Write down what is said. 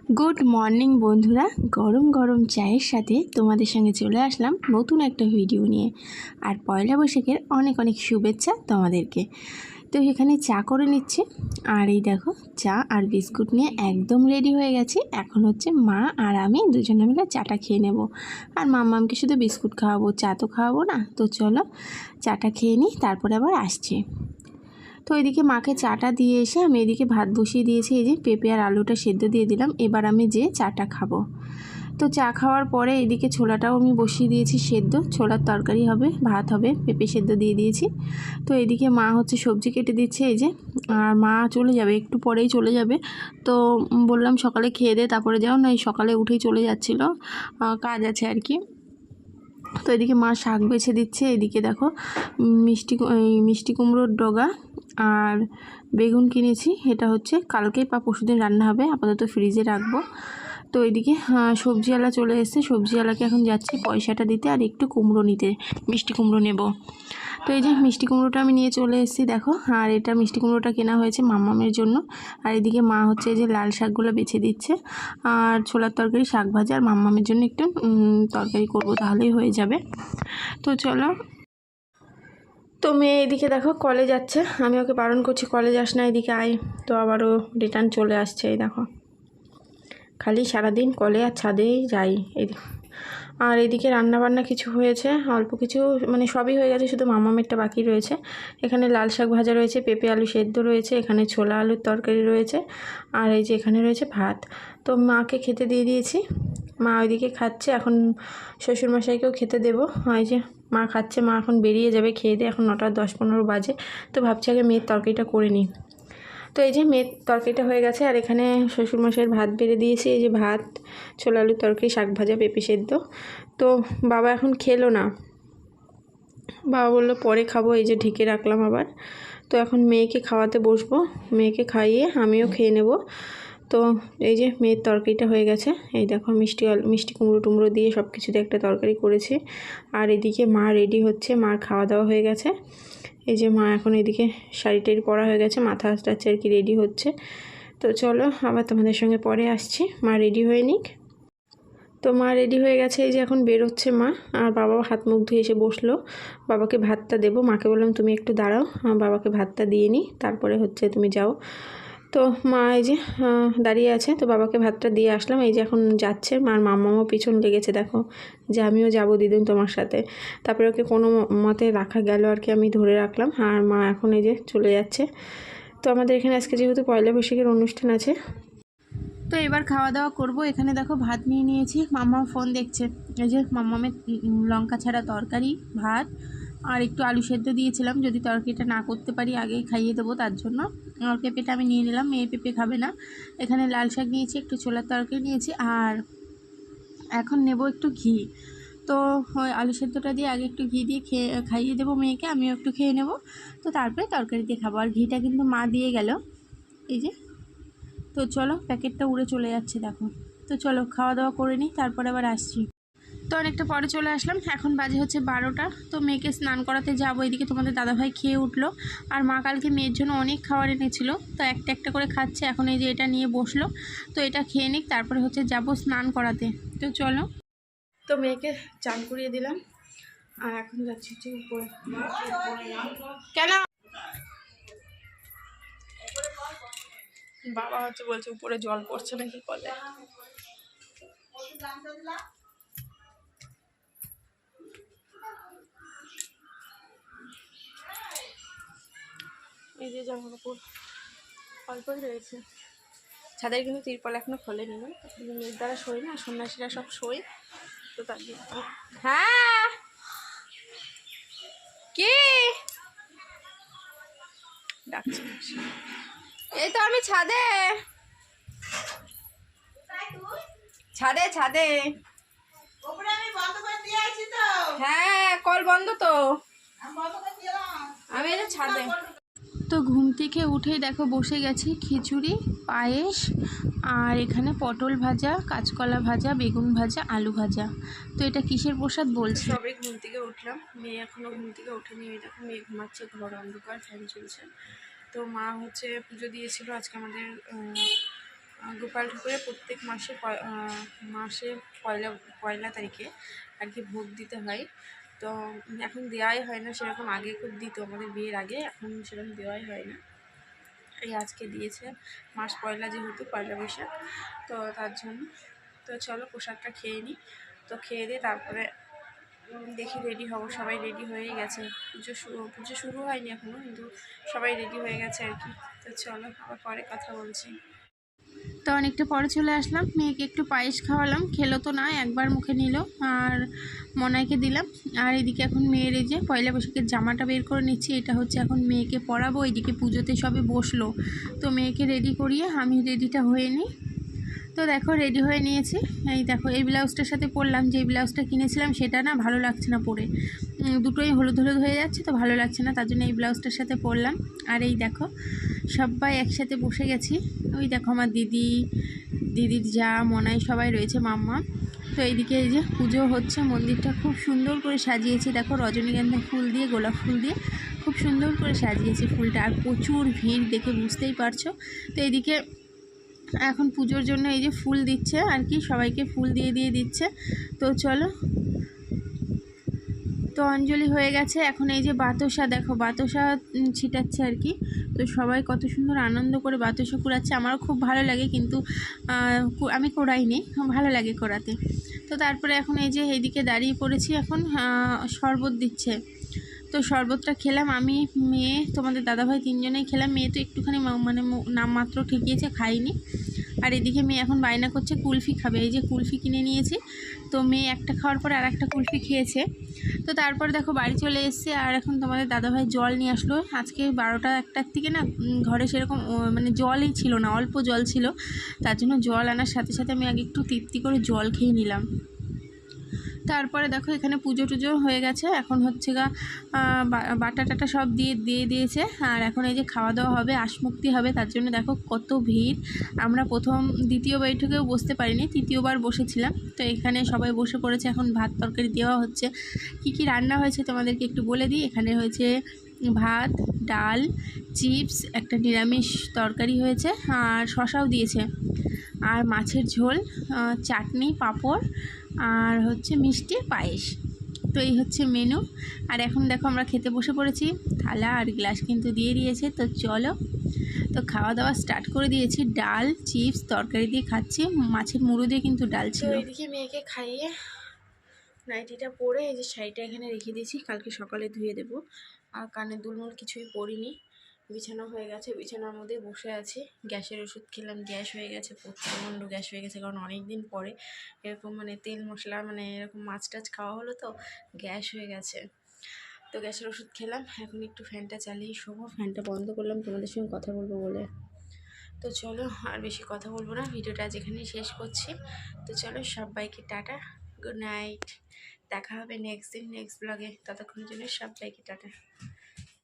Good morning বন্ধুরা, গরম গরম চায়ের সাথে তোমাদের সঙ্গে চলে আসলাম নতুন একটা ভিডিও নিয়ে। আর পয়লা বৈশাখের অনেক অনেক শুভেচ্ছা তোমাদেরকে। তো এখানে চা করে নিচ্ছে, আর এই দেখো চা আর বিস্কুট নিয়ে একদম রেডি হয়ে গেছি। এখন হচ্ছে মা আর আমি দুজনে মিলে চাটা খেয়ে নেব। আর মাম্মামকে শুধু বিস্কুট খাওয়াবো, চা তো খাওয়াবো না। তো চলো চাটা খেয়ে নিই, তারপরে আবার আসছি। তো এদিকে মাকে চাটা দিয়ে এসে আমি এদিকে ভাত বসিয়ে দিয়েছি। এই যে পেঁপে আর আলুটা সেদ্ধ দিয়ে দিলাম, এবার আমি যে চাটা খাবো। তো চা খাওয়ার পরে এদিকে ছোলাটাও আমি বসিয়ে দিয়েছি সেদ্ধ, ছোলার তরকারি হবে, ভাত হবে, পেঁপে সেদ্ধ দিয়ে দিয়েছি। তো এদিকে মা হচ্ছে সবজি কেটে দিচ্ছে এই যে। আর মা চলে যাবে, একটু পরেই চলে যাবে। তো বললাম সকালে খেয়ে দে তারপরে যাও, না এই সকালে উঠেই চলে যাচ্ছিলো, কাজ আছে আর কি। তো এদিকে মা শাক বেছে দিচ্ছে। এদিকে দেখো মিষ্টি কুমড়োর ডগা আর বেগুন কিনেছি, এটা হচ্ছে কালকে বা পরশুদিন রান্না হবে, আপাতত ফ্রিজে রাখবো। তো এদিকে সবজিওয়ালা চলে এসেছে, সবজিওয়ালাকে এখন যাচ্ছি পয়সাটা দিতে আর একটু কুমড়ো নিতে, মিষ্টি কুমড়ো নেব। তো এই যে মিষ্টি কুমড়োটা আমি নিয়ে চলে এসেছি দেখো। আর এটা মিষ্টি কুমড়োটা কেনা হয়েছে মাম্মামের জন্য। আর এদিকে মা হচ্ছে এই যে লাল শাকগুলো বেছে দিচ্ছে, আর ছোলার তরকারি, শাক ভাজা, আর মাম্মামের জন্য একটু তরকারি করব, তাহলেই হয়ে যাবে। তো চলো। তো মেয়ে এদিকে দেখো কলেজ যাচ্ছে, আমি ওকে বারণ করছি কলেজ আস না, এদিকে আয়। তো আবারও রিটার্ন চলে আসছে। এই দেখো খালি সারাদিন কলে আর ছাদেই যাই এদিকে। আর এদিকে রান্নাবান্না কিছু হয়েছে, অল্প কিছু, মানে সবই হয়ে গেছে, শুধু মামামেরটা বাকি রয়েছে। এখানে লাল শাক ভাজা রয়েছে, পেঁপে আলু সেদ্ধ রয়েছে, এখানে ছোলা আলুর তরকারি রয়েছে, আর এই যে এখানে রয়েছে ভাত। তো মাকে খেতে দিয়ে দিয়েছি, মা ওইদিকে খাচ্ছে। এখন শ্বশুরমশাইকেও খেতে দেবো। এই যে মা খাচ্ছে, মা এখন বেরিয়ে যাবে খেয়ে দিয়ে, এখন 9টা 10-15 বাজে। তো ভাবছি আগে মেয়ের তরকারিটা করে নিই। তো এই যে মেয়ের তরকারিটা হয়ে গেছে, আর এখানে শ্বশুরমশাইয়ের ভাত বেড়ে দিয়েছি। এই যে ভাত, ছোলা আলুর তরকারি, শাক ভাজা, পেঁপে সেদ্ধ। তো বাবা এখন খেলো না, বাবা বললো পরে খাবো, এই যে ঢেকে রাখলাম আবার। তো এখন মেয়েকে খাওয়াতে বসবো, মেয়েকে খাইয়ে আমিও খেয়ে নেব। তো এই যে মেয়ের তরকারিটা হয়ে গেছে, এই দেখো মিষ্টি কুমড়ো টুমড়ো দিয়ে সব কিছু দিয়ে একটা তরকারি করেছি। আর এদিকে মা রেডি হচ্ছে, মার খাওয়া দাওয়া হয়ে গেছে। এই যে মা এখন এদিকে শাড়ি টাড়ি পরা হয়ে গেছে, মাথা আসতে আর কি রেডি হচ্ছে। তো চলো আবার তোমাদের সঙ্গে পরে আসছি, মা রেডি হয়ে নিক। তো মা রেডি হয়ে গেছে, এই যে এখন বেরোচ্ছে মা। আর বাবা হাত মুখ ধুয়ে এসে বসলো, বাবাকে ভাতটা দেবো। মাকে বললাম তুমি একটু দাঁড়াও, বাবাকে ভাতটা দিয়ে নিই, তারপরে হচ্ছে তুমি যাও। তো মা এই যে দাঁড়িয়ে আছে, তো বাবাকে ভাতটা দিয়ে আসলাম। এই যে এখন যাচ্ছে, মার মাম্মাও পিছন লেগেছে দেখো, যে আমিও যাবো দিদুন তোমার সাথে। তারপরে ওকে কোনো মতে রাখা গেল আর কি, আমি ধরে রাখলাম। আর মা এখন এই যে চলে যাচ্ছে। তো আমাদের এখানে আজকে যেহেতু পয়লা বৈশাখের অনুষ্ঠান আছে, তো এবার খাওয়া দাওয়া করব। এখানে দেখো ভাত নিয়ে নিয়েছি, মাম্মা ফোন দেখছে। এই যে মাম্মামের লঙ্কা ছাড়া তরকারি, ভাত, আর একটু আলু সেদ্ধ দিয়েছিলাম, যদি তরকারিটা না করতে পারি আগেই খাইয়ে দেবো তার জন্য। আর পেঁপেটা আমি নিয়ে নিলাম, মেয়ে পেঁপে খাবে না। এখানে লাল শাক নিয়েছি, একটু ছোলার তরকারি নিয়েছি, আর এখন নেব একটু ঘি। তো ওই আলু সেদ্ধটা দিয়ে আগে একটু ঘি দিয়ে খাইয়ে দেবো মেয়েকে, আমিও একটু খেয়ে নেব। তো তারপরে তরকারি দিয়ে খাবো। আর ঘিটা কিন্তু মা দিয়ে গেল, এই যে। তো চলো, প্যাকেটটা উড়ে চলে যাচ্ছে দেখো। তো চলো খাওয়া দাওয়া করে নিই, তারপরে আবার আসছি। তো অনেকটা পরে চলে আসলাম, এখন বাজে হচ্ছে 12টা। তো মেয়েকে স্নান করাতে যাবো। এদিকে তোমাদের দাদাভাই খেয়ে উঠলো, আর মা কালকে মেয়ের জন্য অনেক খাবার এনেছিল, তো একটা একটা করে খাচ্ছে। এখন এই যে এটা নিয়ে বসলো, তো এটা খেয়ে নিক, তারপরে হচ্ছে যাব স্নান করাতে। তো চলো। তো মেয়েকে চান করিয়ে দিলাম, আর এখন যাচ্ছি হচ্ছে উপরে। কেন বাবা হচ্ছে বলছে উপরে জল পড়ছে নাকি কলে। এই যে জামা কাপড় অল্পই রয়েছে, ছাদের কিন্তু তিরপল এখনো খোলেনি না, মেয়ের দ্বারা শোয় না, সন্ন্যাসীরা সব শোয়, তো তার জন্য। হ্যাঁ কি ডাকছে? এই তো আমি ছাদে, ছাদে ছাদে। হ্যাঁ কল বন্ধ তো, আমি এই ছাদে। তো ঘুম থেকে উঠেই দেখো বসে গেছি, খিচুড়ি, পায়েস, আর এখানে পটল ভাজা, কাঁচকলা ভাজা, বেগুন ভাজা, আলু ভাজা। তো এটা কিসের প্রসাদ বলছি। সবে ঘুম থেকে উঠলাম, মেয়ে এখনও ঘুম থেকে ওঠেনি। দেখো মেয়ে ঘুমাচ্ছে, ঘর অন্ধকার, ফ্যান চলছে। তো মা হচ্ছে পুজো দিয়েছিল আজকে আমাদের গোপাল ঠাকুরের প্রত্যেক মাসে পয়লা পয়লা তারিখে আর কি ভোগ দিতে হয়। তো এখন দেওয়াই হয় না সেরকম, আগে খুব দিত আমাদের বিয়ের আগে, এখন সেরকম দেওয়াই হয় না। এই আজকে দিয়েছে, মাস পয়লা যেহেতু পয়লা বৈশাখ, তো তার জন্য। তো চলো প্রসাদটা খেয়ে নিই। তো খেয়ে দিয়ে তারপরে দেখি রেডি হব। সবাই রেডি হয়েই গেছে, পুজো শুরু হয়নি এখনও, কিন্তু সবাই রেডি হয়ে গেছে আর কি। তো চলো আবার পরে কথা বলছি। তো অনেকটা পরে চলে আসলাম, মেয়েকে একটু পায়েস খাওয়ালাম, খেলো তো না, একবার মুখে নিল, আর মনাইকে দিলাম। আর এদিকে এখন মেয়ের এই যে পয়লা বৈশাখের জামাটা বের করে নিচ্ছি, এটা হচ্ছে এখন মেয়েকে পরাবো। এদিকে পুজোতে সবে বসলো, তো মেয়েকে রেডি করিয়ে আমি রেডিটা হয়ে নিই। তো দেখো রেডি হয়ে নিয়েছি। এই দেখো এই ব্লাউজটার সাথে পরলাম, যে ব্লাউজটা কিনেছিলাম সেটা না ভালো লাগছে না পরে, দুটোই হলুদ হলুদ হয়ে যাচ্ছে, তো ভালো লাগছে না, তার জন্য এই ব্লাউজটার সাথে পরলাম। আর এই দেখো সবাই একসাথে বসে গেছি। ওই দেখো আমার দিদির যা মনাই সবাই রয়েছে, মাম্মা। তো এইদিকে এই যে পুজো হচ্ছে, মন্দিরটা খুব সুন্দর করে সাজিয়েছি। দেখো রজনীগন্ধা ফুল দিয়ে, গোলাপ ফুল দিয়ে খুব সুন্দর করে সাজিয়েছি ফুলটা, আর প্রচুর ভিড় দেখে বুঝতেই পারছো। তো এইদিকে এখন পুজোর জন্য এই যে ফুল দিচ্ছে আর কি, সবাইকে ফুল দিয়ে দিচ্ছে। তো চলো, তো অঞ্জলি হয়ে গেছে, এখন এই যে বাতাসা, দেখো বাতাসা ছিটাচ্ছে আর কি। তো সবাই কত সুন্দর আনন্দ করে বাতাসা কুড়াচ্ছে, আমারও খুব ভালো লাগে, কিন্তু আমি কোড়াইনি, ভালো লাগে কোড়াতে। তো তারপরে এখন এই যে এইদিকে দাঁড়িয়ে পড়েছি, এখন শরবত দিচ্ছে। তো শরবতটা খেলাম আমি, মেয়ে, তোমাদের দাদাভাই, তিনজনেই খেলাম। মেয়ে তো একটুখানি মানে নামমাত্র ঠেকিয়েছে, খাইনি। আর এদিকে মেয়ে এখন বায়না করছে কুলফি খাবে, এই যে কুলফি কিনে নিয়েছি। তো মেয়ে একটা খাওয়ার পরে আর একটা কুলফি খেয়েছে। তো তারপর দেখো বাড়ি চলে এসছে, আর এখন তোমাদের দাদাভাই জল নিয়ে আসলো। আজকে 12টা-1টার থেকে না ঘরে সেরকম মানে জলই ছিল না, অল্প জল ছিল, তার জন্য জল আনার সাথে সাথে আমি আগে একটু তৃপ্তি করে জল খেয়ে নিলাম। তারপরে দেখো এখানে পুজো টুজো হয়ে গেছে, এখন হচ্ছে গা বাটা টাটা সব দিয়ে দিয়েছে, আর এখন এই যে খাওয়া দাওয়া হবে, আশমুক্তি হবে, তার জন্য দেখো কত ভিড়। আমরা দ্বিতীয় বৈঠকেও বসতে পারিনি, তৃতীয়বার বসেছিলাম। তো এখানে সবাই বসে পড়েছে, এখন ভাত তরকারি দেওয়া হচ্ছে। কি রান্না হয়েছে তোমাদেরকে একটু বলে দিই। এখানে হয়েছে ভাত, ডাল, চিপস, একটা নিরামিষ তরকারি হয়েছে, আর শশাও দিয়েছে, আর মাছের ঝোল, চাটনি, পাঁপড়, আর হচ্ছে মিষ্টি, পায়েস। তো এই হচ্ছে মেনু। আর এখন দেখো আমরা খেতে বসে পড়েছি, থালা আর গ্লাস কিন্তু দিয়ে দিয়েছে। তো চলো, তো খাওয়া দাওয়া স্টার্ট করে দিয়েছি। ডাল, চিপস, তরকারি দিয়ে খাচ্ছি, মাছের মুড়ো দিয়ে কিন্তু ডাল ছিল। তো এদিকে মেয়েকে খাইয়ে নাইটিটা পরে এই যে শাড়িটা এখানে রেখে দিয়েছি, কালকে সকালে ধুয়ে দেবো। আর কানে দুলমুল কিছুই পরিনি, বিছানা হয়ে গেছে, বিছানার মধ্যে বসে আছি। গ্যাসের ওষুধ খেলাম, গ্যাস হয়ে গেছে, প্রচণ্ড গ্যাস হয়ে গেছে, কারণ অনেক দিন পরে এরকম মানে তেল মশলা মানে এরকম মাছ টাছ খাওয়া হলো, তো গ্যাস হয়ে গেছে। তো গ্যাসের ওষুধ খেলাম, এখন একটু ফ্যানটা চালিয়ে শোবো। ফ্যানটা বন্ধ করলাম তোমাদের সঙ্গে কথা বলবো বলে। তো চলো আর বেশি কথা বলবো না, ভিডিওটা আজ এখানেই শেষ করছি। তো চলো সবাইকে টাটা, গুড নাইট, দেখা হবে নেক্সট দিন নেক্সট ব্লগে। ততক্ষণের জন্য সবাইকে টাটা।